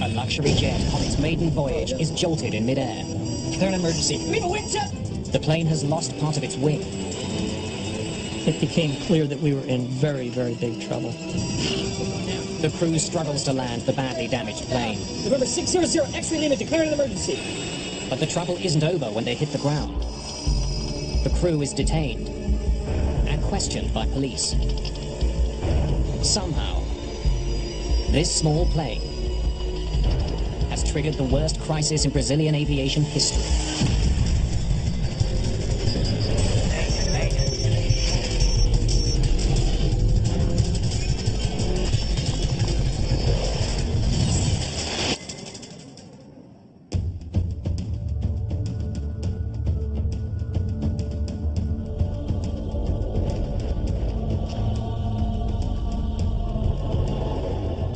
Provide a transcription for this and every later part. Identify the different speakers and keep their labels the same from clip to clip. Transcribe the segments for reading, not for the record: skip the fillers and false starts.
Speaker 1: A luxury jet on its maiden voyage is jolted in midair.
Speaker 2: Declare an emergency. We have a wind jet!
Speaker 1: The plane has lost part of its wing.
Speaker 3: It became clear that we were in very, very big trouble.
Speaker 1: The crew struggles to land the badly damaged plane.
Speaker 2: November 600, X-ray Lima, declare an emergency.
Speaker 1: But the trouble isn't over when they hit the ground. The crew is detained and questioned by police. Somehow, this small plane has triggered the worst crisis in Brazilian aviation history.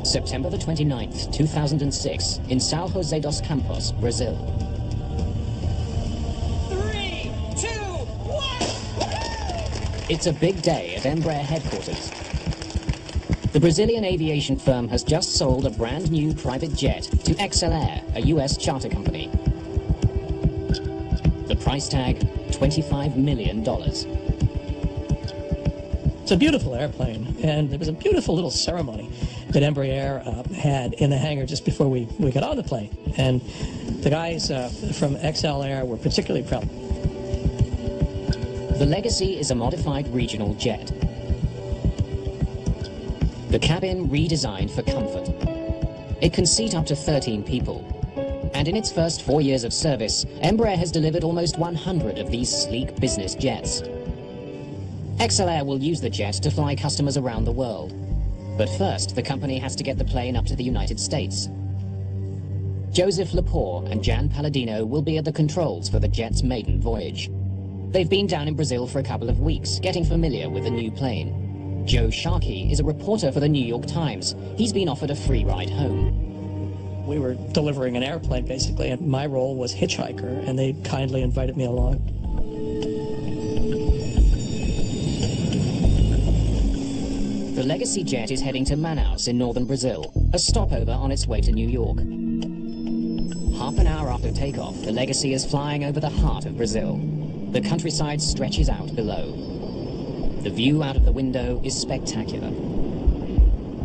Speaker 1: September the 29th, 2006, in São José dos Campos, Brazil.
Speaker 2: 3, 2, 1!
Speaker 1: It's a big day at Embraer headquarters. The Brazilian aviation firm has just sold a brand new private jet to XLR, a US charter company. The price tag, $25 million.
Speaker 3: It's a beautiful airplane, and there was a beautiful little ceremony that Embraer had in the hangar just before we got on the plane. And the guys from XLR were particularly proud.
Speaker 1: The Legacy is a modified regional jet. The cabin redesigned for comfort. It can seat up to 13 people. And in its first 4 years of service, Embraer has delivered almost 100 of these sleek business jets. XLR will use the jet to fly customers around the world. But first, the company has to get the plane up to the United States. Joseph Lepore and Jan Palladino will be at the controls for the jet's maiden voyage. They've been down in Brazil for a couple of weeks, getting familiar with the new plane. Joe Sharkey is a reporter for the New York Times. He's been offered a free ride home.
Speaker 3: We were delivering an airplane, basically, and my role was hitchhiker, and they kindly invited me along.
Speaker 1: The Legacy jet is heading to Manaus in northern Brazil, a stopover on its way to New York. Half an hour after takeoff, the Legacy is flying over the heart of Brazil. The countryside stretches out below. The view out of the window is spectacular.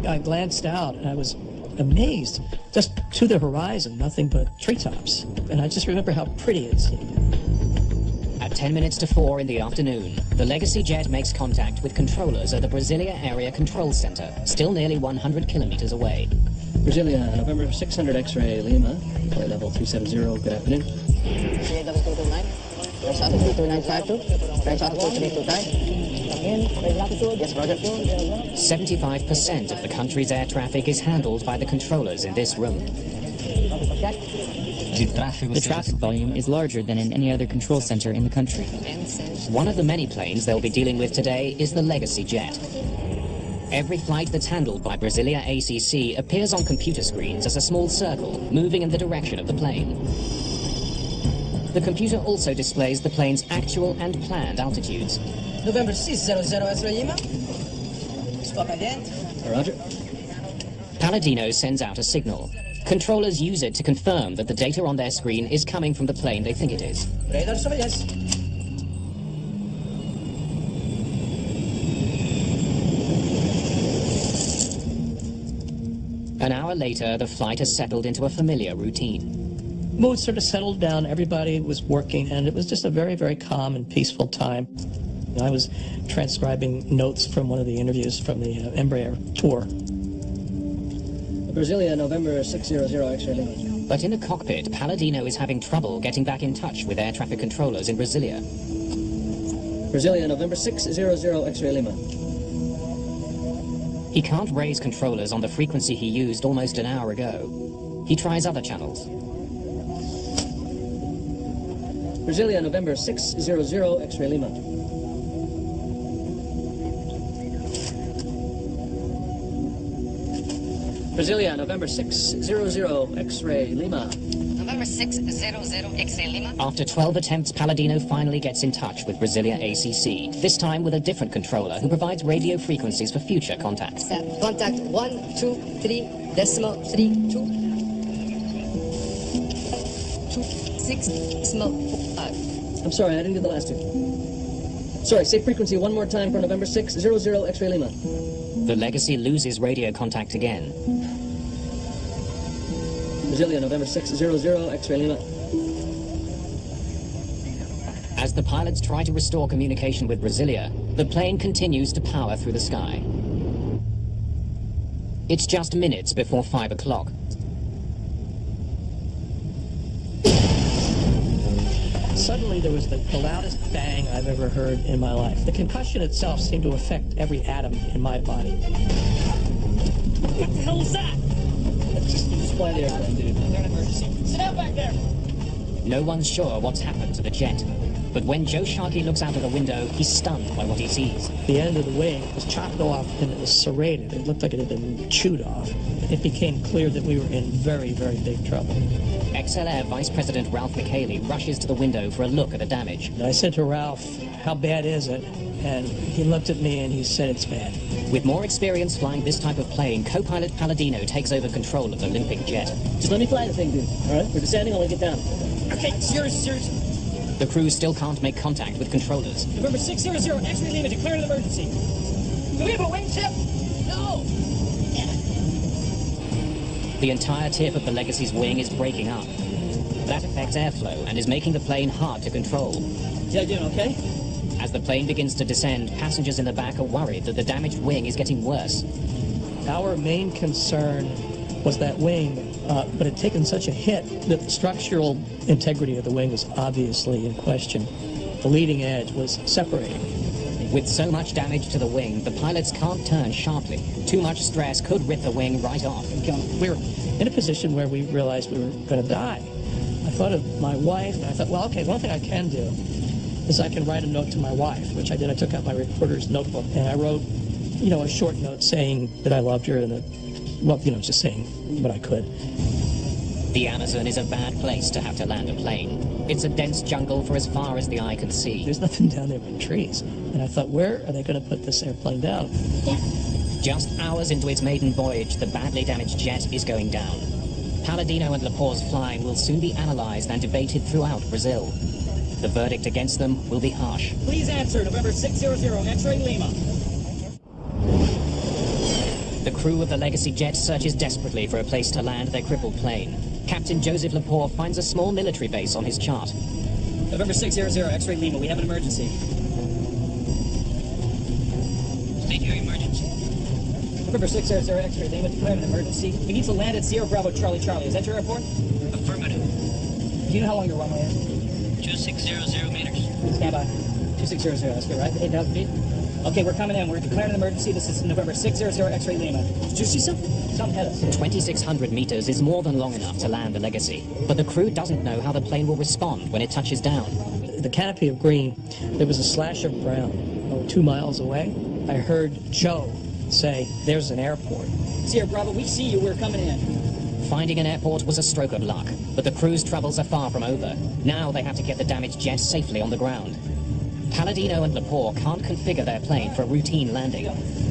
Speaker 3: I glanced out and I was amazed. Just to the horizon, nothing but treetops. And I just remember how pretty it seemed.
Speaker 1: At 10 minutes to 4 in the afternoon, the Legacy jet makes contact with controllers at the Brasilia Area Control Center, still nearly 100 kilometers away.
Speaker 4: Brasilia, November 600 X-ray Lima, flight level 370, good afternoon.
Speaker 1: 75% of the country's air traffic is handled by the controllers in this room.
Speaker 5: The traffic volume is larger than in any other control center in the country.
Speaker 1: One of the many planes they'll be dealing with today is the Legacy jet. Every flight that's handled by Brasilia ACC appears on computer screens as a small circle moving in the direction of the plane. The computer also displays the plane's actual and planned altitudes.
Speaker 2: November 600, X-ray Lima. Stop again.
Speaker 4: Roger.
Speaker 1: Palladino sends out a signal. Controllers use it to confirm that the data on their screen is coming from the plane they think it is.
Speaker 2: Radar surveillance.
Speaker 1: An hour later, the flight has settled into a familiar routine.
Speaker 3: Mood sort of settled down, everybody was working, and it was just a very, very calm and peaceful time. I was transcribing notes from one of the interviews from the Embraer tour.
Speaker 4: Brasilia, November 600 X-ray Lima.
Speaker 1: But in the cockpit, Palladino is having trouble getting back in touch with air traffic controllers in Brasilia.
Speaker 4: Brasilia, November 600 X-ray Lima.
Speaker 1: He can't raise controllers on the frequency he used almost an hour ago. He tries other channels.
Speaker 4: Brasilia, November 600 X-ray Lima. Brasilia, November 600 X-ray Lima.
Speaker 6: November 600 X-ray Lima.
Speaker 1: After 12 attempts, Palladino finally gets in touch with Brasilia ACC, this time with a different controller who provides radio frequencies for future contact.
Speaker 6: Contact 123.32. 6 smoke.
Speaker 4: I'm sorry, I didn't get the last two. Sorry, say frequency one more time for November 600 X-ray Lima.
Speaker 1: The Legacy loses radio contact again.
Speaker 4: Brasilia, November 600 X-ray Lima.
Speaker 1: As the pilots try to restore communication with Brasilia, the plane continues to power through the sky. It's just minutes before 5 o'clock.
Speaker 3: Suddenly there was the loudest bang I've ever heard in my life. The concussion itself seemed to affect every atom in my body.
Speaker 4: What the hell was that? Just fly the airplane, dude. They're an emergency. Sit down back there!
Speaker 1: No one's sure what's happened to the jet. But when Joe Sharkey looks out of the window, he's stunned by what he sees.
Speaker 3: The end of the wing was chopped off and it was serrated. It looked like it had been chewed off. It became clear that we were in very, very big trouble.
Speaker 1: XLR Vice President Ralph McHaley rushes to the window for a look at the damage.
Speaker 3: And I said to Ralph, how bad is it? And he looked at me and he said it's bad.
Speaker 1: With more experience flying this type of plane, co-pilot Palladino takes over control of the limping jet.
Speaker 4: Just let me fly the thing, dude. All right? We're descending, I'll get down. Okay, serious.
Speaker 1: The crew still can't make contact with controllers.
Speaker 4: November 600 X-ray Lima, declare an emergency. Do we have a wingtip? No!
Speaker 1: The entire tip of the Legacy's wing is breaking up. That affects airflow and is making the plane hard to control.
Speaker 4: Yeah, doing okay?
Speaker 1: As the plane begins to descend, passengers in the back are worried that the damaged wing is getting worse.
Speaker 3: Our main concern was that wing, but it had taken such a hit that the structural integrity of the wing was obviously in question. The leading edge was separating.
Speaker 1: With so much damage to the wing, the pilots can't turn sharply. Too much stress could rip the wing right off.
Speaker 3: We were in a position where we realized we were going to die. I thought of my wife, and I thought, well, okay, one thing I can do is I can write a note to my wife, which I did. I took out my reporter's notebook, and I wrote, a short note saying that I loved her, and just saying what I could.
Speaker 1: The Amazon is a bad place to have to land a plane. It's a dense jungle for as far as the eye can see.
Speaker 3: There's nothing down there but trees. And I thought, where are they going to put this airplane down?
Speaker 1: Just hours into its maiden voyage, the badly damaged jet is going down. Palladino and Lepore's flying will soon be analyzed and debated throughout Brazil. The verdict against them will be harsh.
Speaker 4: Please answer, November 600 X-ray Lima.
Speaker 1: The crew of the Legacy jet searches desperately for a place to land their crippled plane. Captain Joseph Lepore finds a small military base on his chart.
Speaker 4: November 600 X-ray Lima, we have an emergency.
Speaker 7: State your emergency.
Speaker 4: November 600 X-ray Lima, declare an emergency. We need to land at Sierra Bravo Charlie Charlie. Is that your airport?
Speaker 7: Affirmative.
Speaker 4: Do you know how long your runway is?
Speaker 7: 2600 meters.
Speaker 4: Stand by. 2600, that's good, right? 8,000 feet? Okay, we're coming in. We're declaring an emergency. This is November 600 X-ray Lima. Did you see something? Something hit us.
Speaker 1: 2,600 meters is more than long enough to land the Legacy, but the crew doesn't know how the plane will respond when it touches down.
Speaker 3: The canopy of green, there was a slash of brown. 2 miles away, I heard Joe say, there's an airport.
Speaker 4: Sierra Bravo, we see you. We're coming in.
Speaker 1: Finding an airport was a stroke of luck, but the crew's troubles are far from over. Now they have to get the damaged jet safely on the ground. Palladino and Lepore can't configure their plane for a routine landing.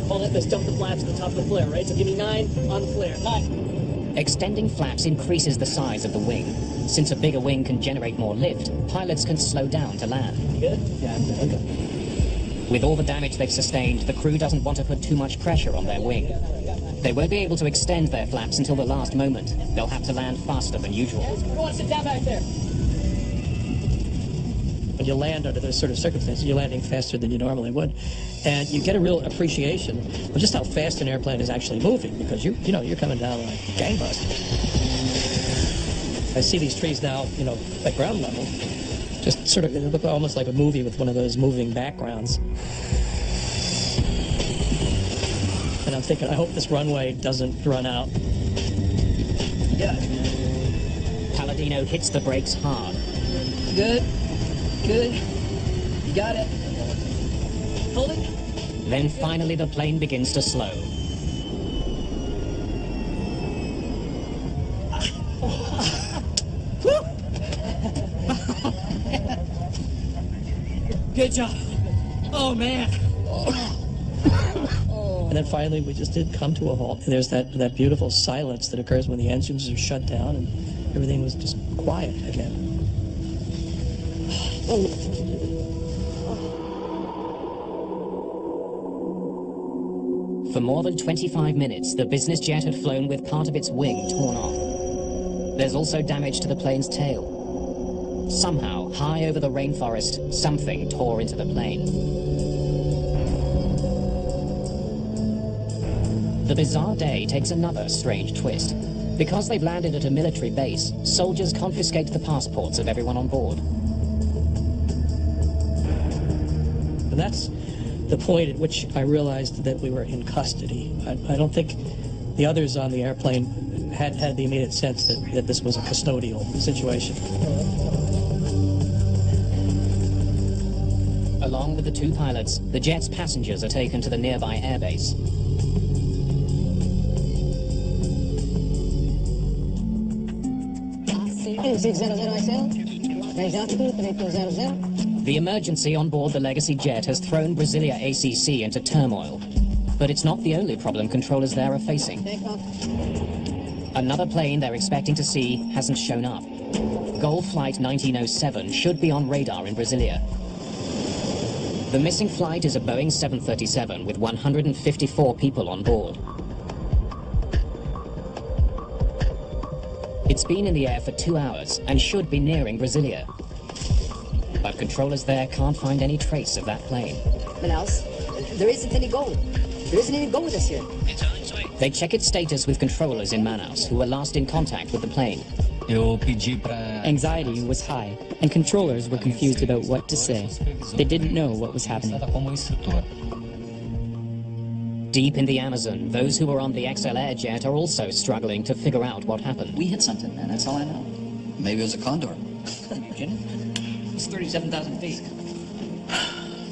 Speaker 4: Hold it, let's dump the flaps at the top of the flare, right? So give me 9 on the flare. 9.
Speaker 1: Extending flaps increases the size of the wing. Since a bigger wing can generate more lift, pilots can slow down to land.
Speaker 4: Good? Yeah, okay.
Speaker 1: With all the damage they've sustained, the crew doesn't want to put too much pressure on their wing. They won't be able to extend their flaps until the last moment. They'll have to land faster than usual.
Speaker 4: Go on, sit down back there.
Speaker 3: When you land under those sort of circumstances, you're landing faster than you normally would. And you get a real appreciation of just how fast an airplane is actually moving, because you're coming down like gangbusters. I see these trees now, at ground level. Just sort of, it look almost like a movie with one of those moving backgrounds. And I'm thinking, I hope this runway doesn't run out.
Speaker 4: Yeah.
Speaker 1: Palladino hits the brakes hard.
Speaker 4: Good. Good. You got it. Hold it.
Speaker 1: Then finally the plane begins to slow.
Speaker 4: Good job. Oh, man.
Speaker 3: And then finally we just did come to a halt. And there's that beautiful silence that occurs when the engines are shut down and everything was just quiet again.
Speaker 1: For more than 25 minutes, the business jet had flown with part of its wing torn off. There's also damage to the plane's tail. Somehow, high over the rainforest, something tore into the plane. The bizarre day takes another strange twist. Because they've landed at a military base, soldiers confiscate the passports of everyone on board.
Speaker 3: And that's the point at which I realized that we were in custody. I don't think the others on the airplane had the immediate sense that this was a custodial situation.
Speaker 1: Along with the two pilots, the jet's passengers are taken to the nearby airbase. The emergency on board the Legacy jet has thrown Brasilia ACC into turmoil. But it's not the only problem controllers there are facing. Another plane they're expecting to see hasn't shown up. Goal Flight 1907 should be on radar in Brasilia. The missing flight is a Boeing 737 with 154 people on board. It's been in the air for 2 hours and should be nearing Brasilia. But controllers there can't find any trace of that plane.
Speaker 2: Manaus, there isn't any gold. There isn't any gold this year.
Speaker 7: It's on its way.
Speaker 1: They check its status with controllers in Manaus, who were last in contact with the plane.
Speaker 5: Anxiety was high, and controllers were confused about what to say. They didn't know what was happening.
Speaker 1: Deep in the Amazon, those who were on the XL Air jet are also struggling to figure out what happened.
Speaker 8: We hit something, man. That's all I know. Maybe it was a condor.
Speaker 4: It's 37,000 feet.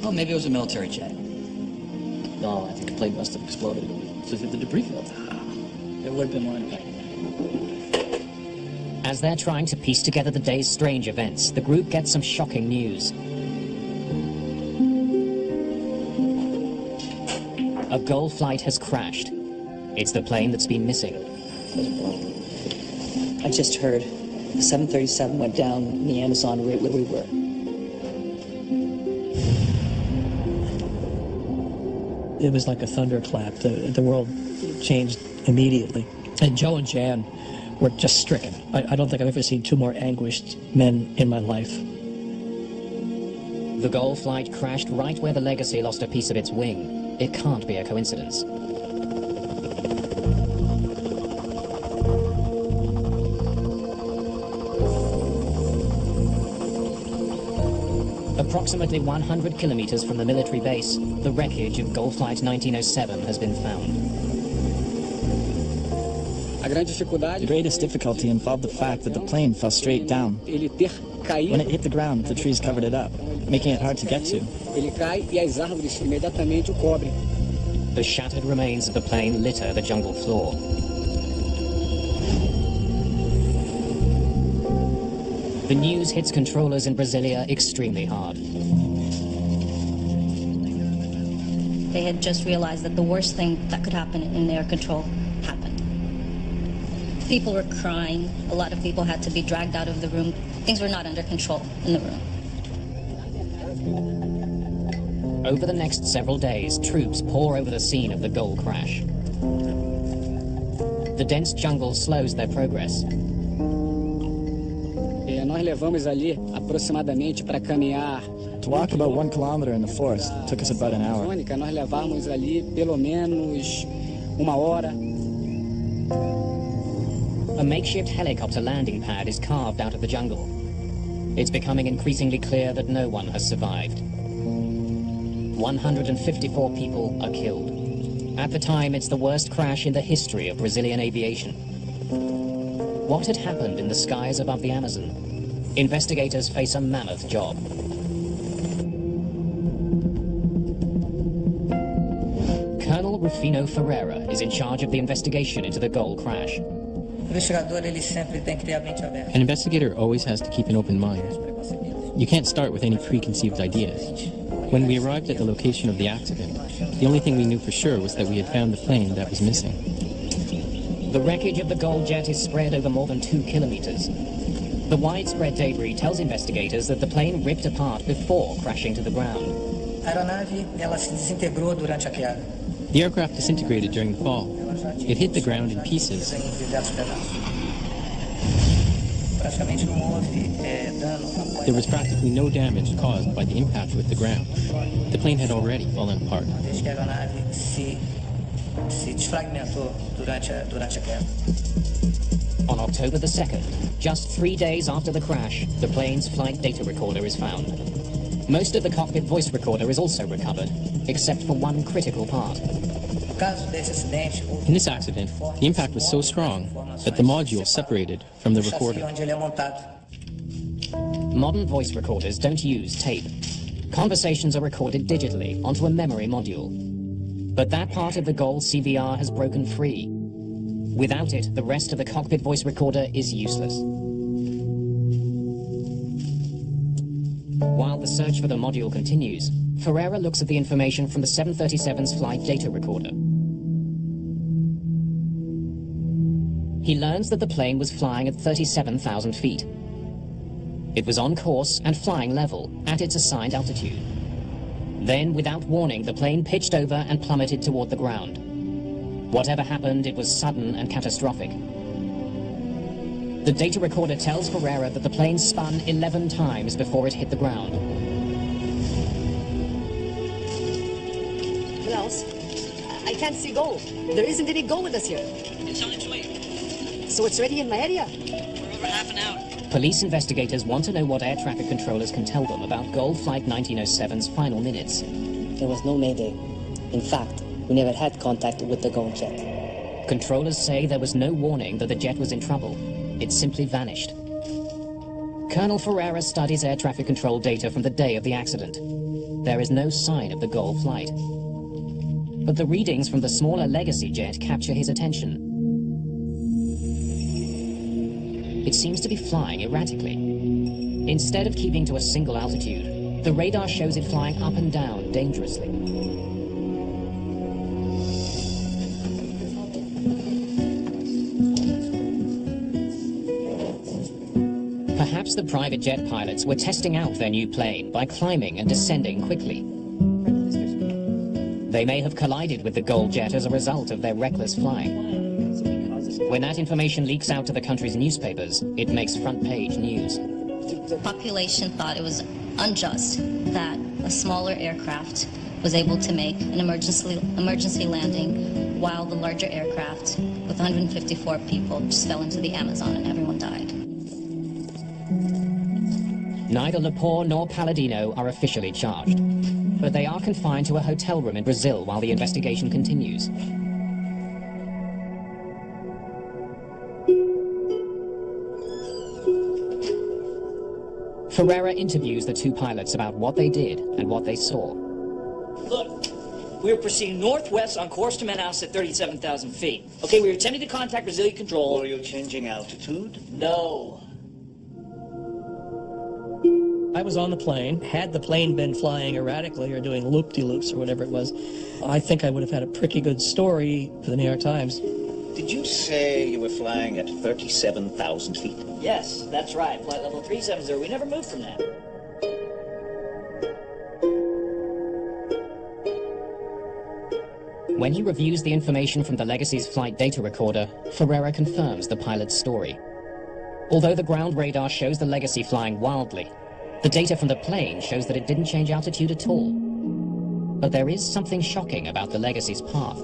Speaker 8: Well, maybe it was a military jet.
Speaker 4: No, I think the plane must have exploded. So hit the debris field. It would have been more impactful.
Speaker 1: As they're trying to piece together the day's strange events, the group gets some shocking news. A Gold flight has crashed. It's the plane that's been missing.
Speaker 2: I just heard the 737 went down in the Amazon right where we were.
Speaker 3: It was like a thunderclap. The world changed immediately. And Joe and Jan were just stricken. I don't think I've ever seen two more anguished men in my life.
Speaker 1: The Gold flight crashed right where the Legacy lost a piece of its wing. It can't be a coincidence. Approximately 100 kilometers from the military base, the wreckage of Gold Flight 1907 has been found.
Speaker 9: The greatest difficulty involved the fact that the plane fell straight down. When it hit the ground, the trees covered it up, making it hard to get to.
Speaker 1: The shattered remains of the plane litter the jungle floor. The news hits controllers in Brasilia extremely hard.
Speaker 10: They had just realized that the worst thing that could happen in their control happened. People were crying. A lot of people had to be dragged out of the room. Things were not under control in the room.
Speaker 1: Over the next several days, troops pour over the scene of the Gold crash. The dense jungle slows their progress.
Speaker 9: To walk about 1 kilometer in the forest took us about an hour.
Speaker 1: A makeshift helicopter landing pad is carved out of the jungle. It's becoming increasingly clear that no one has survived. 154 people are killed. At the time, it's the worst crash in the history of Brazilian aviation. What had happened in the skies above the Amazon? Investigators face a mammoth job. Colonel Rufino Ferreira is in charge of the investigation into the Gold crash.
Speaker 11: An investigator always has to keep an open mind. You can't start with any preconceived ideas. When we arrived at the location of the accident, the only thing we knew for sure was that we had found the plane that was missing.
Speaker 1: The wreckage of the Gold jet is spread over more than 2 kilometers. The widespread debris tells investigators that the plane ripped apart before crashing to the ground.
Speaker 12: A aeronave, ela se desintegrou durante a queda.
Speaker 11: The aircraft disintegrated during the fall. It hit the ground in pieces.
Speaker 12: Praticamente não houve dano.
Speaker 11: There was practically no damage caused by the impact with the ground. The plane had already fallen apart.
Speaker 12: Desde que a aeronave se desfragmentou durante a queda.
Speaker 1: On October the 2nd, just 3 days after the crash, the plane's flight data recorder is found. Most of the cockpit voice recorder is also recovered, except for one critical part.
Speaker 11: In this accident, the impact was so strong that the module separated from the recorder.
Speaker 1: Modern voice recorders don't use tape. Conversations are recorded digitally onto a memory module. But that part of the Gol CVR has broken free. Without it, the rest of the cockpit voice recorder is useless. While the search for the module continues, Ferreira looks at the information from the 737's flight data recorder. He learns that the plane was flying at 37,000 feet. It was on course and flying level at its assigned altitude. Then, without warning, the plane pitched over and plummeted toward the ground. Whatever happened, it was sudden and catastrophic. The data recorder tells Ferreira that the plane spun 11 times before it hit the ground.
Speaker 2: Klaus, I can't see Gol. There isn't any Gol with us here.
Speaker 7: It's on its way.
Speaker 2: So it's ready in my area.
Speaker 7: We're over half an hour.
Speaker 1: Police investigators want to know what air traffic controllers can tell them about Gol Flight 1907's final minutes.
Speaker 2: There was no Mayday. In fact, we never had contact with the Gol jet.
Speaker 1: Controllers say there was no warning that the jet was in trouble. It simply vanished. Colonel Ferreira studies air traffic control data from the day of the accident. There is no sign of the Gol flight. But the readings from the smaller Legacy jet capture his attention. It seems to be flying erratically. Instead of keeping to a single altitude, the radar shows it flying up and down dangerously. Perhaps the private jet pilots were testing out their new plane by climbing and descending quickly. They may have collided with the Gol jet as a result of their reckless flying. When that information leaks out to the country's newspapers, it makes front-page news.
Speaker 10: The population thought it was unjust that a smaller aircraft was able to make an emergency landing while the larger aircraft, with 154 people, just fell into the Amazon and everyone died.
Speaker 1: Neither Lepore nor Palladino are officially charged, but they are confined to a hotel room in Brazil while the investigation continues. Ferreira interviews the two pilots about what they did and what they saw.
Speaker 4: Look, we were proceeding northwest on course to Manaus at 37,000 feet. Okay, we were attempting to contact Brazilian control.
Speaker 13: Were you changing altitude?
Speaker 4: No.
Speaker 3: I was on the plane. Had the plane been flying erratically or doing loop-de-loops or whatever it was, I think I would have had a pretty good story for the New York Times.
Speaker 13: Did you say you were flying at 37,000 feet?
Speaker 4: Yes, that's right. Flight level 370. We never moved from that.
Speaker 1: When he reviews the information from the Legacy's flight data recorder, Ferreira confirms the pilot's story. Although the ground radar shows the Legacy flying wildly, the data from the plane shows that it didn't change altitude at all. But there is something shocking about the Legacy's path.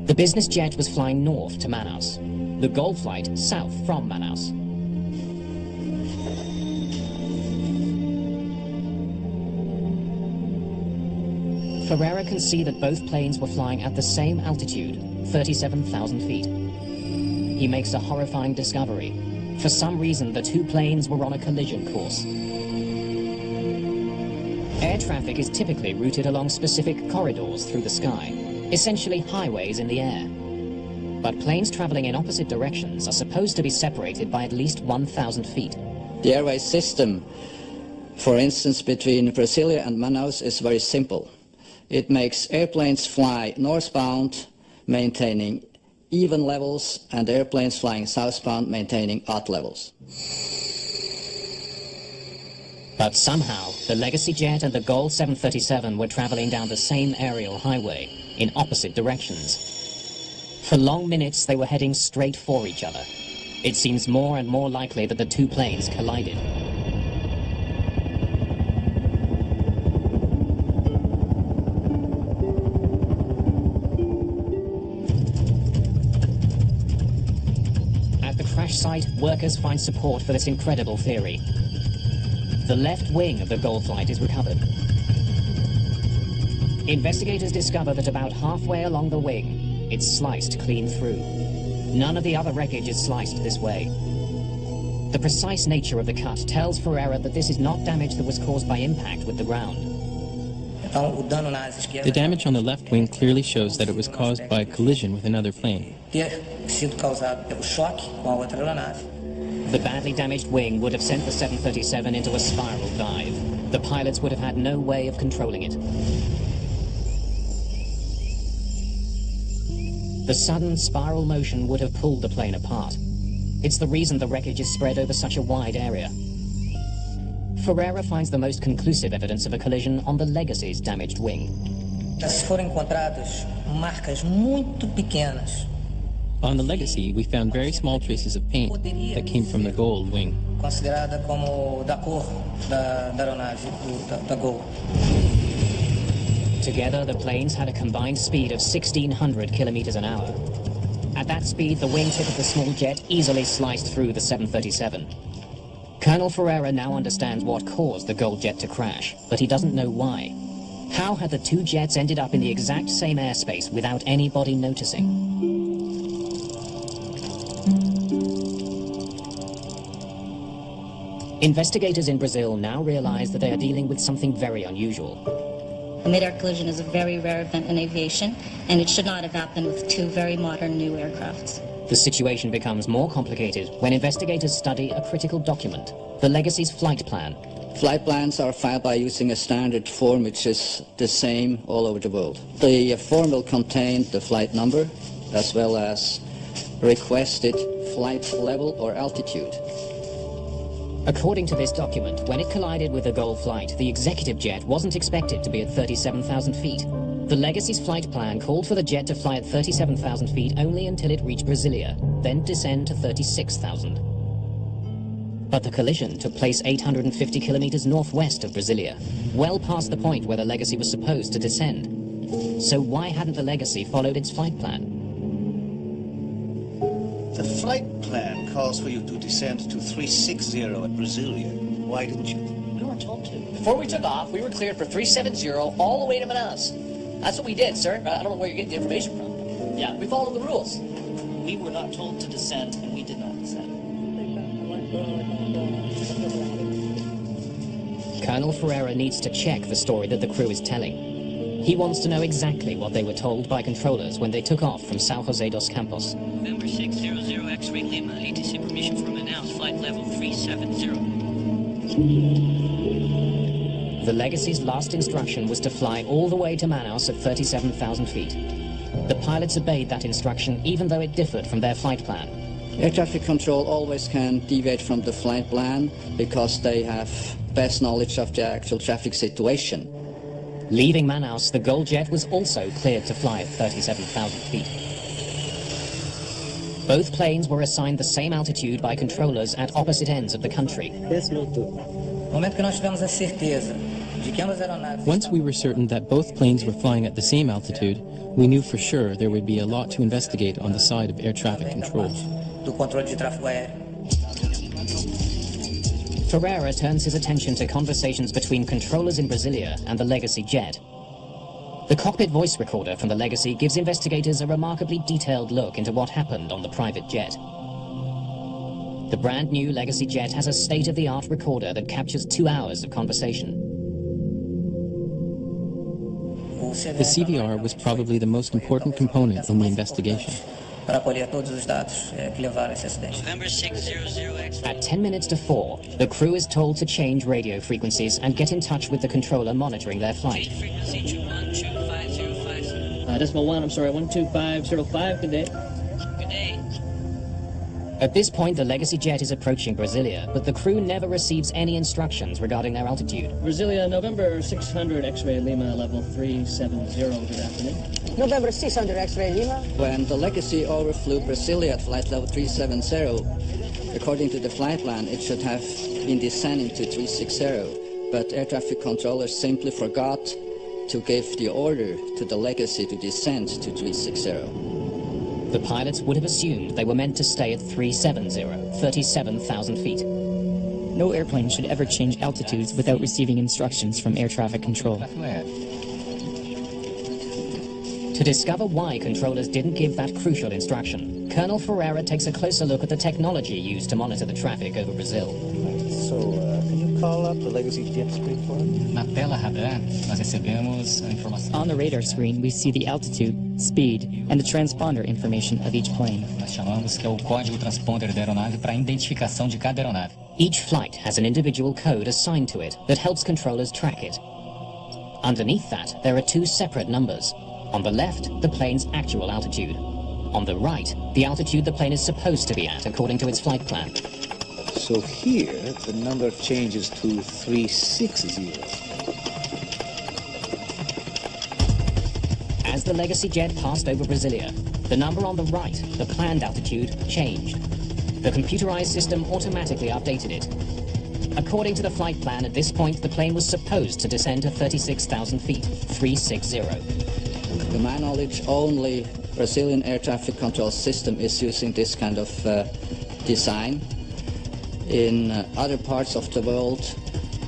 Speaker 1: The business jet was flying north to Manaus, the Gol flight south from Manaus. Ferreira can see that both planes were flying at the same altitude, 37,000 feet. He makes a horrifying discovery. For some reason, the two planes were on a collision course. Air traffic is typically routed along specific corridors through the sky, essentially highways in the air. But planes traveling in opposite directions are supposed to be separated by at least 1,000 feet.
Speaker 8: The airway system, for instance, between Brasilia and Manaus is very simple. It makes airplanes fly northbound, maintaining even levels and airplanes flying southbound maintaining odd levels.
Speaker 1: But somehow, the Legacy jet and the Gold 737 were traveling down the same aerial highway in opposite directions. For long minutes, they were heading straight for each other. It seems more and more likely that the two planes collided. At the crash site, workers find support for this incredible theory. The left wing of the Gold flight is recovered. Investigators discover that about halfway along the wing, it's sliced clean through. None of the other wreckage is sliced this way. The precise nature of the cut tells Ferreira that this is not damage that was caused by impact with the ground.
Speaker 11: The damage on the left wing clearly shows that it was caused by a collision with another plane.
Speaker 1: The badly damaged wing would have sent the 737 into a spiral dive. The pilots would have had no way of controlling it. The sudden spiral motion would have pulled the plane apart. It's the reason the wreckage is spread over such a wide area. Ferreira finds the most conclusive evidence of a collision on the Legacy's damaged wing.
Speaker 11: On the Legacy, we found very small traces of paint that came from the Gold wing.
Speaker 1: Together, the planes had a combined speed of 1,600 kilometers an hour. At that speed, the wingtip of the small jet easily sliced through the 737. Colonel Ferreira now understands what caused the Gold jet to crash, but he doesn't know why. How had the two jets ended up in the exact same airspace without anybody noticing? Investigators in Brazil now realize that they are dealing with something very unusual.
Speaker 10: A mid-air collision is a very rare event in aviation, and it should not have happened with two very modern new aircrafts.
Speaker 1: The situation becomes more complicated when investigators study a critical document, the Legacy's flight plan.
Speaker 8: Flight plans are filed by using a standard form which is the same all over the world. The form will contain the flight number as well as requested flight level or altitude.
Speaker 1: According to this document, when it collided with the Gold flight, the executive jet wasn't expected to be at 37,000 feet. The Legacy's flight plan called for the jet to fly at 37,000 feet only until it reached Brasilia, then descend to 36,000. But the collision took place 850 kilometers northwest of Brasilia, well past the point where the Legacy was supposed to descend. So why hadn't the Legacy followed its flight plan?
Speaker 13: The flight plan calls for you to descend to 360 at Brasilia. Why didn't you?
Speaker 4: We weren't told to. Before we took off, we were cleared for 370 all the way to Manaus. That's what we did, sir. I don't know where you're getting the information from. Yeah, we followed the rules. We were not told to descend, and we did not descend.
Speaker 1: Colonel Ferreira needs to check the story that the crew is telling. He wants to know exactly what they were told by controllers when they took off from São José dos Campos.
Speaker 7: November 600 X-ray Lima, ATC permission from Manaus, flight level 370.
Speaker 1: The Legacy's last instruction was to fly all the way to Manaus at 37,000 feet. The pilots obeyed that instruction even though it differed from their flight plan.
Speaker 8: Air traffic control always can deviate from the flight plan because they have best knowledge of the actual traffic situation.
Speaker 1: Leaving Manaus, the Gold jet was also cleared to fly at 37,000 feet. Both planes were assigned the same altitude by controllers at opposite ends of the country.
Speaker 11: Once we were certain that both planes were flying at the same altitude, we knew for sure there would be a lot to investigate on the side of air traffic control.
Speaker 1: Ferreira turns his attention to conversations between controllers in Brasilia and the Legacy jet. The cockpit voice recorder from the Legacy gives investigators a remarkably detailed look into what happened on the private jet. The brand new Legacy jet has a state-of-the-art recorder that captures 2 hours of conversation.
Speaker 11: The CVR was probably the most important component in the investigation.
Speaker 7: November 600 X-ray.
Speaker 1: At 10 minutes to 4, the crew is told to change radio frequencies and get in touch with the controller monitoring their flight.
Speaker 7: Frequency 2125050.
Speaker 4: Decimal 1, I'm sorry, 12505, good day.
Speaker 7: Good day.
Speaker 1: At this point, the Legacy jet is approaching Brasilia, but the crew never receives any instructions regarding their altitude.
Speaker 4: Brasilia, November 600 X-ray Lima, level 370, good afternoon.
Speaker 2: November 600 X-ray Lima.
Speaker 8: When the Legacy overflew Brasilia at flight level 370, according to the flight plan, it should have been descending to 360, but air traffic controllers simply forgot to give the order to the Legacy to descend to 360.
Speaker 1: The pilots would have assumed they were meant to stay at 370, 37,000 feet.
Speaker 5: No airplane should ever change altitudes without receiving instructions from air traffic control.
Speaker 1: To discover why controllers didn't give that crucial instruction, Colonel Ferreira takes a closer look at the technology used to monitor the traffic over Brazil.
Speaker 13: So, can you call up the Legacy jet screen for us?
Speaker 14: Na tela radar, nós recebemos a informação.
Speaker 5: On the radar screen, we see the altitude, speed, and the transponder information of each plane.
Speaker 14: Nós chamamos que é o código transponder da aeronave para a identificação de cada aeronave.
Speaker 1: Each flight has an individual code assigned to it that helps controllers track it. Underneath that, there are two separate numbers. On the left, the plane's actual altitude. On the right, the altitude the plane is supposed to be at according to its flight plan.
Speaker 13: So here, the number changes to 360.
Speaker 1: As the Legacy jet passed over Brasilia, the number on the right, the planned altitude, changed. The computerized system automatically updated it. According to the flight plan, at this point, the plane was supposed to descend to 36,000 feet, 360.
Speaker 8: To my knowledge, only Brazilian air traffic control system is using this kind of design. In other parts of the world,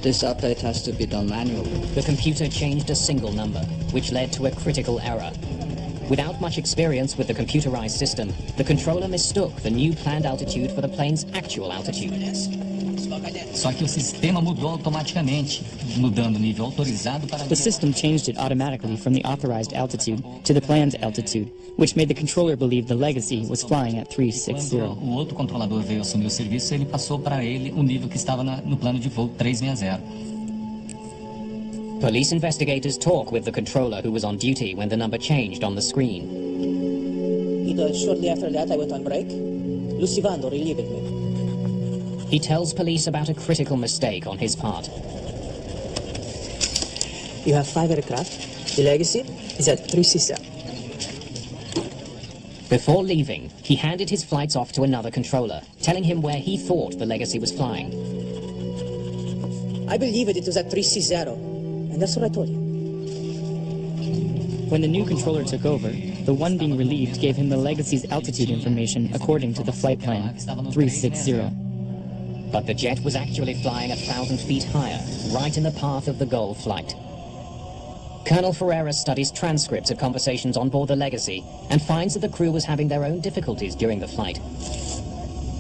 Speaker 8: this update has to be done manually.
Speaker 1: The computer changed a single number, which led to a critical error. Without much experience with the computerized system, the controller mistook the new planned altitude for the plane's actual altitude.
Speaker 14: Só que o sistema mudou automaticamente, mudando o nível autorizado para...
Speaker 5: The system changed it automatically from the authorized altitude to the planned altitude, which made the controller believe the Legacy was flying at 360.
Speaker 14: Quando o outro controlador veio assumir o serviço, ele passou para ele o nível que estava no plano de voo 360.
Speaker 1: Police investigators talk with the controller who was on duty when the number changed on the screen.
Speaker 2: Shortly after that, I went on break. Lucivando relieved me.
Speaker 1: He tells police about a critical mistake on his part.
Speaker 2: You have 5 aircraft. The Legacy is at 360.
Speaker 1: Before leaving, he handed his flights off to another controller, telling him where he thought the Legacy was flying.
Speaker 2: I believe it was at 360, and that's what I told you.
Speaker 5: When the new controller took over, the one being relieved gave him the Legacy's altitude information according to the flight plan, 360.
Speaker 1: But the jet was actually flying 1,000 feet higher, right in the path of the goal flight. Colonel Ferreira studies transcripts of conversations on board the Legacy and finds that the crew was having their own difficulties during the flight.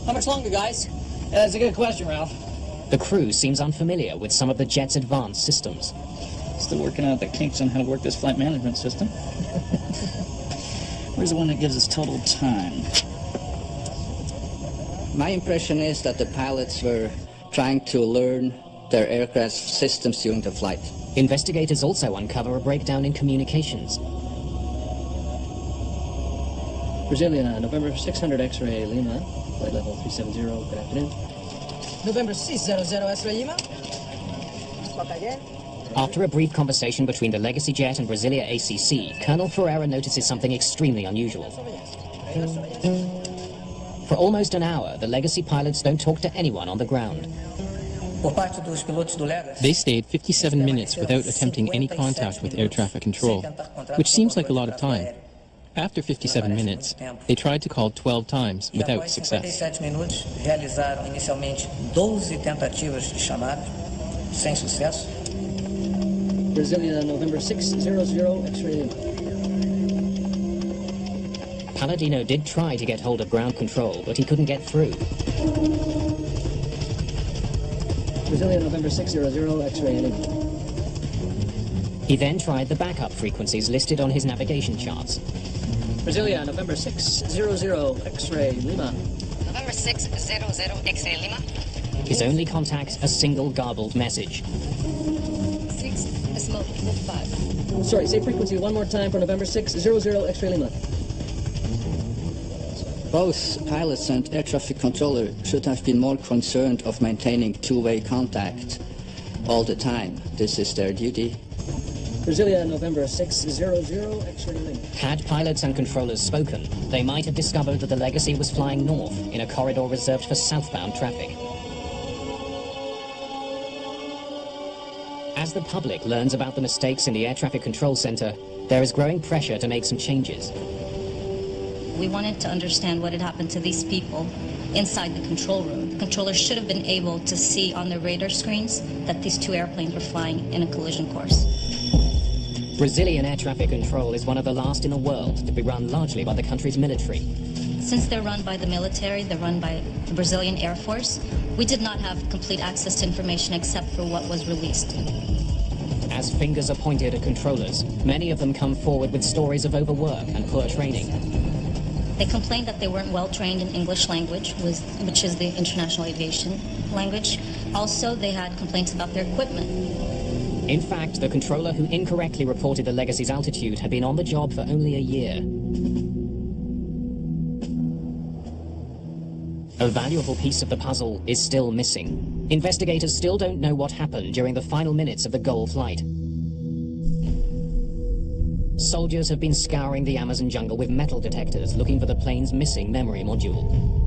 Speaker 4: How much longer, guys? That's a good question, Ralph.
Speaker 1: The crew seems unfamiliar with some of the jet's advanced systems.
Speaker 9: Still working out the kinks on how to work this flight management system. Where's the one that gives us total time?
Speaker 8: My impression is that the pilots were trying to learn their aircraft systems during the flight.
Speaker 1: Investigators also uncover a breakdown in communications.
Speaker 4: Brasilia, November 600 X-ray Lima, flight level 370, good afternoon.
Speaker 2: November 600 X-ray Lima. Spock again.
Speaker 1: After a brief conversation between the Legacy jet and Brasilia ACC, Colonel Ferreira notices something extremely unusual. For almost an hour, the Legacy pilots don't talk to anyone on the ground.
Speaker 11: They stayed 57 minutes without attempting any contact with air traffic control, which seems like a lot of time. After 57 minutes, they tried to call 12 times without success.
Speaker 12: Realizaram inicialmente 12 tentativas de chamada, sem sucesso.
Speaker 4: Brasilia, November 600 X-ray Lima.
Speaker 1: Palladino did try to get hold of ground control, but he couldn't get through.
Speaker 4: Brasilia, November 600 X-ray Lima.
Speaker 1: He then tried the backup frequencies listed on his navigation charts.
Speaker 4: Brasilia, November 600 X-ray Lima.
Speaker 6: November 600 X-ray Lima.
Speaker 1: His only contact, a single garbled message.
Speaker 6: 6
Speaker 10: Decimal 5.
Speaker 4: Sorry, say frequency one more time for November 6, 00 X-ray Lima.
Speaker 8: Both pilots and air traffic controller should have been more concerned of maintaining two-way contact all the time. This is their duty.
Speaker 4: Brasilia, November 6, 00 X-ray Lima.
Speaker 1: Had pilots and controllers spoken, they might have discovered that the Legacy was flying north in a corridor reserved for southbound traffic. As the public learns about the mistakes in the Air Traffic Control Center, there is growing pressure to make some changes.
Speaker 10: We wanted to understand what had happened to these people inside the control room. The controllers should have been able to see on their radar screens that these two airplanes were flying in a collision course.
Speaker 1: Brazilian air traffic control is one of the last in the world to be run largely by the country's military.
Speaker 10: Since they're run by the military, they're run by the Brazilian Air Force, we did not have complete access to information except for what was released.
Speaker 1: As fingers are pointed at controllers, many of them come forward with stories of overwork and poor training.
Speaker 10: They complained that they weren't well trained in English language, which is the international aviation language. Also, they had complaints about their equipment.
Speaker 1: In fact, the controller who incorrectly reported the Legacy's altitude had been on the job for only a year. A valuable piece of the puzzle is still missing. Investigators still don't know what happened during the final minutes of the GOL flight. Soldiers have been scouring the Amazon jungle with metal detectors looking for the plane's missing memory module.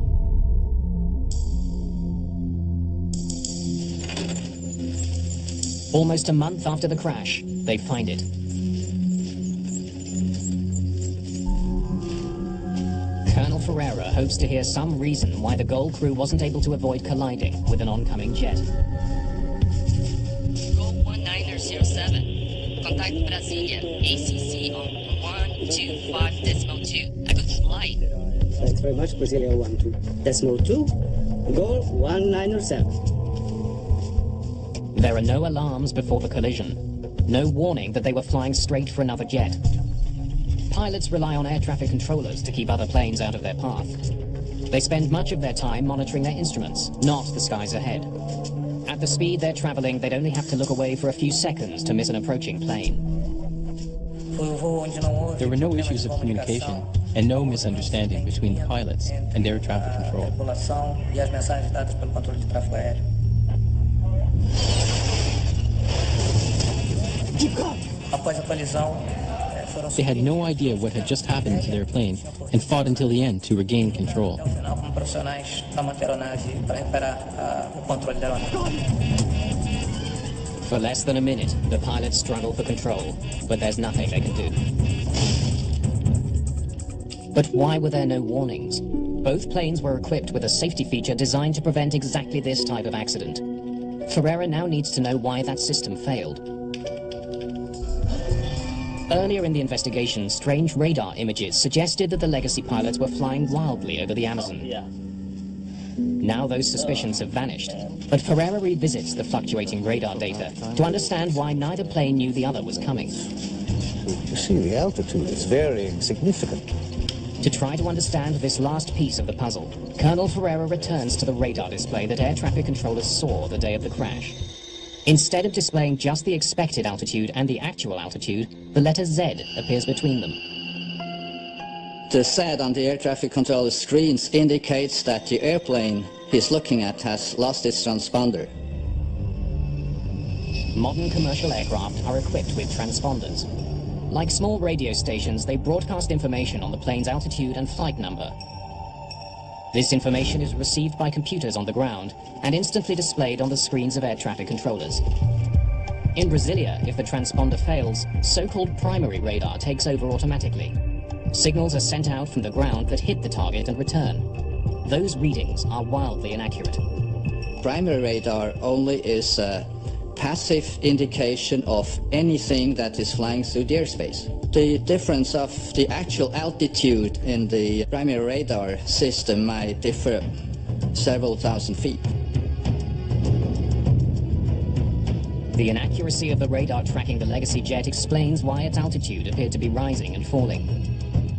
Speaker 1: Almost a month after the crash, they find it. Colonel Ferreira hopes to hear some reason why the GOL crew wasn't able to avoid colliding with an oncoming jet.
Speaker 6: GOL 1907. Contact Brasilia. ACC on 125.2. A good flight.
Speaker 15: Thanks very much, Brasilia 12.2. GOL 1907.
Speaker 1: There are no alarms before the collision. No warning that they were flying straight for another jet. Pilots rely on air traffic controllers to keep other planes out of their path. They spend much of their time monitoring their instruments, not the skies ahead. At the speed they're traveling, they'd only have to look away for a few seconds to miss an approaching plane.
Speaker 11: There were no issues of communication and no misunderstanding between pilots and air traffic control. They had no idea what had just happened to their plane and fought until the end to regain control.
Speaker 1: For less than a minute, the pilots struggle for control, but there's nothing they can do. But why were there no warnings? Both planes were equipped with a safety feature designed to prevent exactly this type of accident. Ferreira now needs to know why that system failed. Earlier in the investigation, strange radar images suggested that the Legacy pilots were flying wildly over the Amazon. Now those suspicions have vanished, but Ferreira revisits the fluctuating radar data to understand why neither plane knew the other was coming.
Speaker 13: You see, the altitude is very significant.
Speaker 1: To try to understand this last piece of the puzzle, Colonel Ferreira returns to the radar display that air traffic controllers saw the day of the crash. Instead of displaying just the expected altitude and the actual altitude, the letter Z appears between them.
Speaker 8: The Z on the air traffic controller screens indicates that the airplane he's looking at has lost its transponder.
Speaker 1: Modern commercial aircraft are equipped with transponders. Like small radio stations, they broadcast information on the plane's altitude and flight number. This information is received by computers on the ground and instantly displayed on the screens of air traffic controllers. In Brasilia, if the transponder fails, so-called primary radar takes over automatically. Signals are sent out from the ground that hit the target and return. Those readings are wildly inaccurate.
Speaker 8: Primary radar only is a passive indication of anything that is flying through the airspace. The difference of the actual altitude in the primary radar system might differ several thousand feet.
Speaker 1: The inaccuracy of the radar tracking the Legacy jet explains why its altitude appeared to be rising and falling.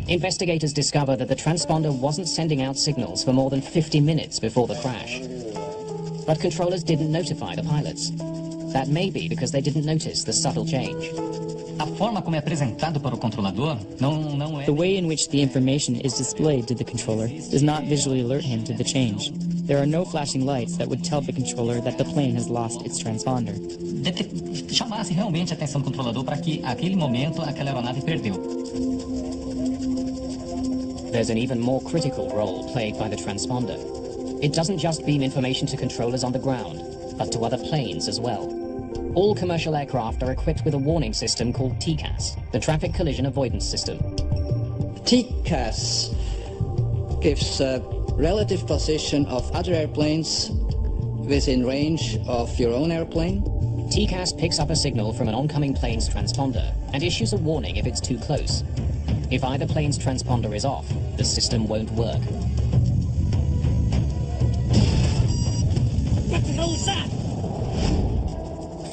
Speaker 1: Investigators discover that the transponder wasn't sending out signals for more than 50 minutes before the crash. But controllers didn't notify the pilots. that may be because they didn't notice the subtle change.
Speaker 14: A forma como é apresentado para o controlador não é...
Speaker 5: The way in which the information is displayed to the controller does not visually alert him to the change. There are no flashing lights that would tell the controller that the plane has lost its transponder.
Speaker 14: Chamasse realmente a atenção do controlador para que, aquele momento, aquela aeronave perdeu.
Speaker 1: There's an even more critical role played by the transponder. It doesn't just beam information to controllers on the ground, but to other planes as well. All commercial aircraft are equipped with a warning system called TCAS, the Traffic Collision Avoidance System.
Speaker 8: TCAS gives a relative position of other airplanes within range of your own airplane.
Speaker 1: TCAS picks up a signal from an oncoming plane's transponder and issues a warning if it's too close. If either plane's transponder is off, the system won't work.
Speaker 15: What the hell is that?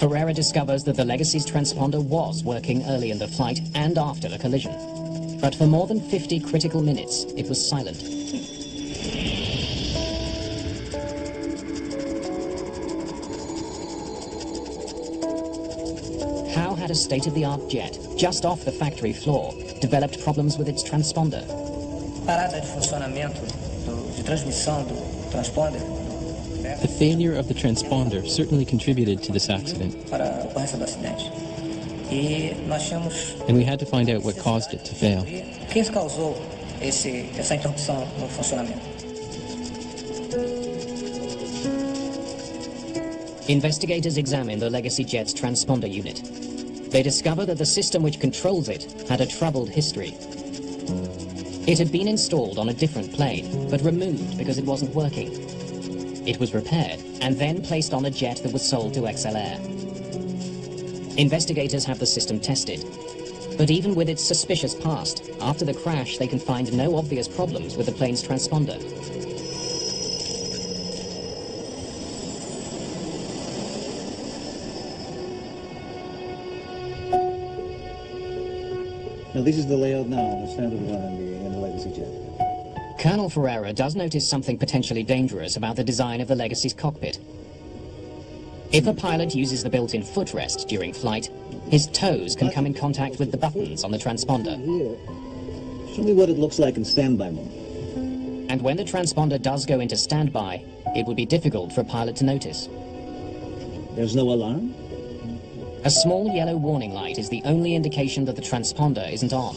Speaker 1: Ferreira discovers that the Legacy's transponder was working early in the flight and after the collision. But for more than 50 critical minutes, it was silent. How had a state-of-the-art jet, just off the factory floor, developed problems with its transponder?
Speaker 12: Parada de funcionamento de transmissão do transponder.
Speaker 11: The failure of the transponder certainly contributed to this accident.
Speaker 12: Para a ocorrência do acidente. E nós tínhamos...
Speaker 11: And we had to find out what caused it to fail.
Speaker 12: Quem causou essa interrupção no funcionamento?
Speaker 1: Investigators examine the Legacy jet's transponder unit. They discover that the system which controls it had a troubled history. It had been installed on a different plane, but removed because it wasn't working. It was repaired and then placed on a jet that was sold to XLR. Investigators have the system tested. But even with its suspicious past, after the crash they can find no obvious problems with the plane's transponder.
Speaker 16: Now this is the layout now, the standard one in the Legacy jet.
Speaker 1: Colonel Ferreira does notice something potentially dangerous about the design of the Legacy's cockpit. If a pilot uses the built-in footrest during flight, his toes can come in contact with the buttons on the transponder.
Speaker 16: Here, show me what it looks like in standby mode.
Speaker 1: And when the transponder does go into standby, it would be difficult for a pilot to notice.
Speaker 16: There's no alarm?
Speaker 1: A small yellow warning light is the only indication that the transponder isn't on.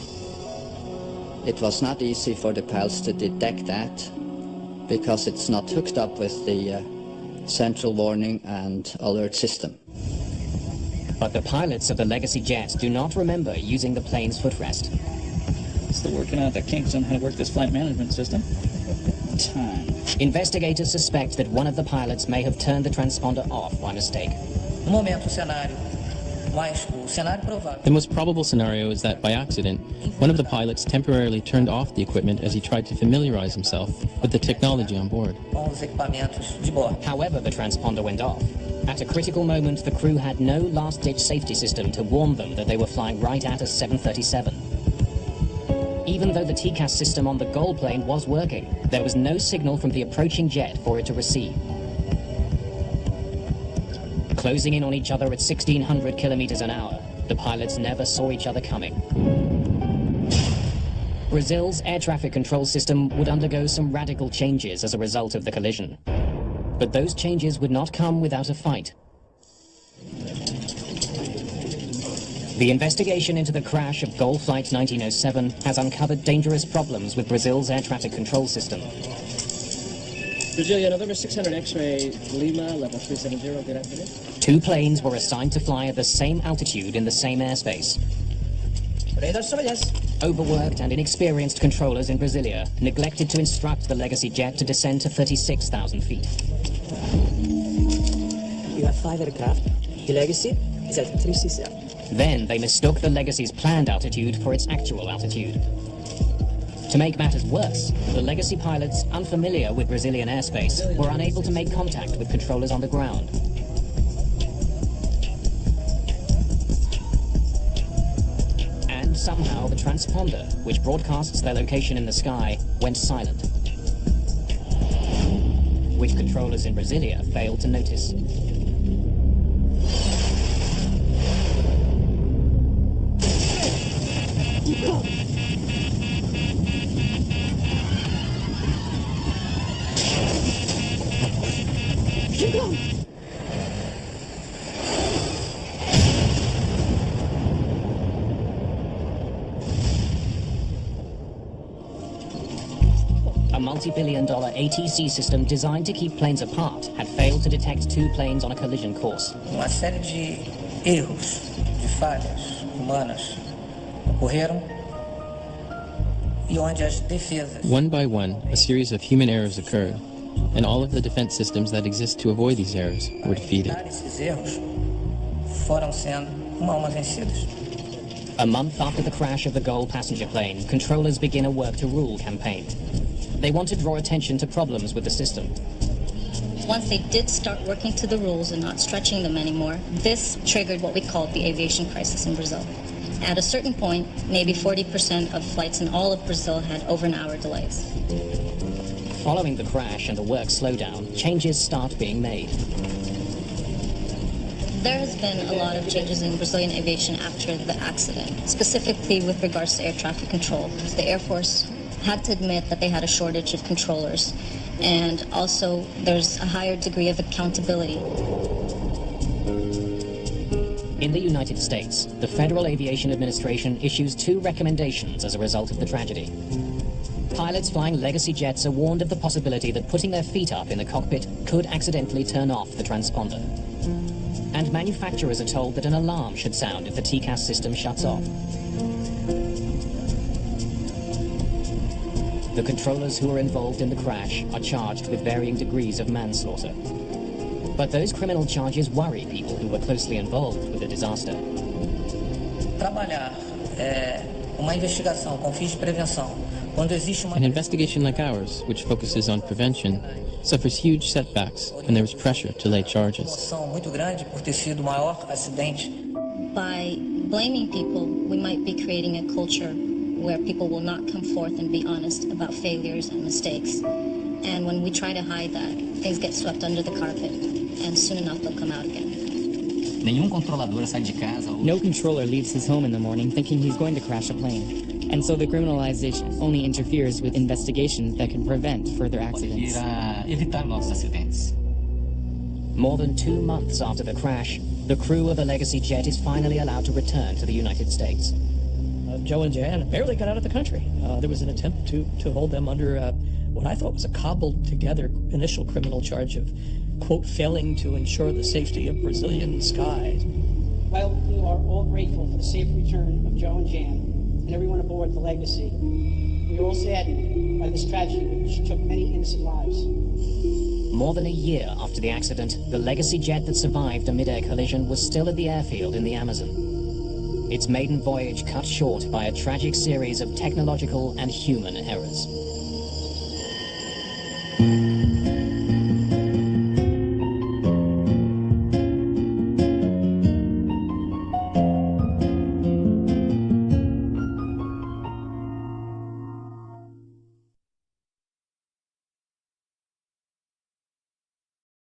Speaker 8: It was not easy for the pilots to detect that because it's not hooked up with the central warning and alert system.
Speaker 1: But the pilots of the Legacy jet do not remember using the plane's footrest.
Speaker 9: Still working out the kinks on how to work this flight management system. Time.
Speaker 1: Investigators suspect that one of the pilots may have turned the transponder off by mistake.
Speaker 12: No momento, o cenário. Mas o cenário provável.
Speaker 11: The most probable scenario is that, by accident, one of the pilots temporarily turned off the equipment as he tried to familiarize himself with the technology on board.
Speaker 12: Com os equipamentos de bordo.
Speaker 1: However, the transponder went off. At a critical moment, the crew had no last-ditch safety system to warn them that they were flying right at a 737. Even though the TCAS system on the Gold plane was working, there was no signal from the approaching jet for it to receive. Closing in on each other at 1,600 kilometers an hour, the pilots never saw each other coming. Brazil's air traffic control system would undergo some radical changes as a result of the collision. But those changes would not come without a fight. The investigation into the crash of Gol Flight 1907 has uncovered dangerous problems with Brazil's air traffic control system.
Speaker 15: Brasilia, November 600 X-ray, Lima, level 370, good afternoon.
Speaker 1: Two planes were assigned to fly at the same altitude in the same airspace. Overworked and inexperienced controllers in Brasilia neglected to instruct the Legacy jet to descend to 36,000 feet.
Speaker 15: You have 5 aircraft. The Legacy is at 367.
Speaker 1: Then they mistook the Legacy's planned altitude for its actual altitude. To make matters worse, the Legacy pilots, unfamiliar with Brazilian airspace, were unable to make contact with controllers on the ground. And somehow the transponder, which broadcasts their location in the sky, went silent, which controllers in Brasilia failed to notice. A multi-billion-dollar ATC system designed to keep planes apart had failed to detect two planes on a collision course.
Speaker 12: Uma série de erros, de falhas humanas ocorreram e onde as defesas.
Speaker 11: One by one, a series of human errors occurred, and all of the defense systems that exist to avoid these errors were defeated.
Speaker 12: Esses erros foram sendo uma a uma vencidos.
Speaker 1: A month after the crash of the Gold passenger plane, controllers begin a Work to Rule campaign. They want to draw attention to problems with the system.
Speaker 10: Once they did start working to the rules and not stretching them anymore, this triggered what we called the aviation crisis in Brazil. At a certain point, maybe 40% of flights in all of Brazil had over an hour delays.
Speaker 1: Following the crash and the work slowdown, changes start being made.
Speaker 10: There has been a lot of changes in Brazilian aviation after the accident, specifically with regards to air traffic control. The Air Force had to admit that they had a shortage of controllers, and also there's a higher degree of accountability.
Speaker 1: In the United States, the Federal Aviation Administration issues two recommendations as a result of the tragedy. Pilots flying legacy jets are warned of the possibility that putting their feet up in the cockpit could accidentally turn off the transponder. And manufacturers are told that an alarm should sound if the TCAS system shuts off. The controllers who were involved in the crash are charged with varying degrees of manslaughter. But those criminal charges worry people who were closely involved with the disaster.
Speaker 12: Trabalhar uma investigação com fins de prevenção, quando existe uma
Speaker 11: An investigation like ours, which focuses on prevention, suffers huge setbacks when there is pressure to lay charges.
Speaker 12: emoção muito grande por ter sido o maior acidente.
Speaker 10: By blaming people, we might be creating a culture where people will not come forth and be honest about failures and mistakes. And when we try to hide that, things get swept under the carpet, and soon enough they'll come out again.
Speaker 14: Nenhum controlador sai de casa.
Speaker 5: No controller leaves his home in the morning thinking he's going to crash a plane. And so the criminalization only interferes with investigations that can prevent further accidents.
Speaker 14: Irá evitar novos acidentes.
Speaker 1: More than 2 months after the crash, the crew of a legacy jet is finally allowed to return to the United States.
Speaker 3: Joe and Jan barely got out of the country. There was an attempt to hold them under what I thought was a cobbled together initial criminal charge of, quote, failing to ensure the safety of Brazilian skies.
Speaker 17: While we are all grateful for the safe return of Joe and Jan and everyone aboard the Legacy, we are all saddened by this tragedy which took many innocent lives.
Speaker 1: More than a year after the accident, the legacy jet that survived a mid-air collision was still at the airfield in the Amazon. Its maiden voyage cut short by a tragic series of technological and human errors.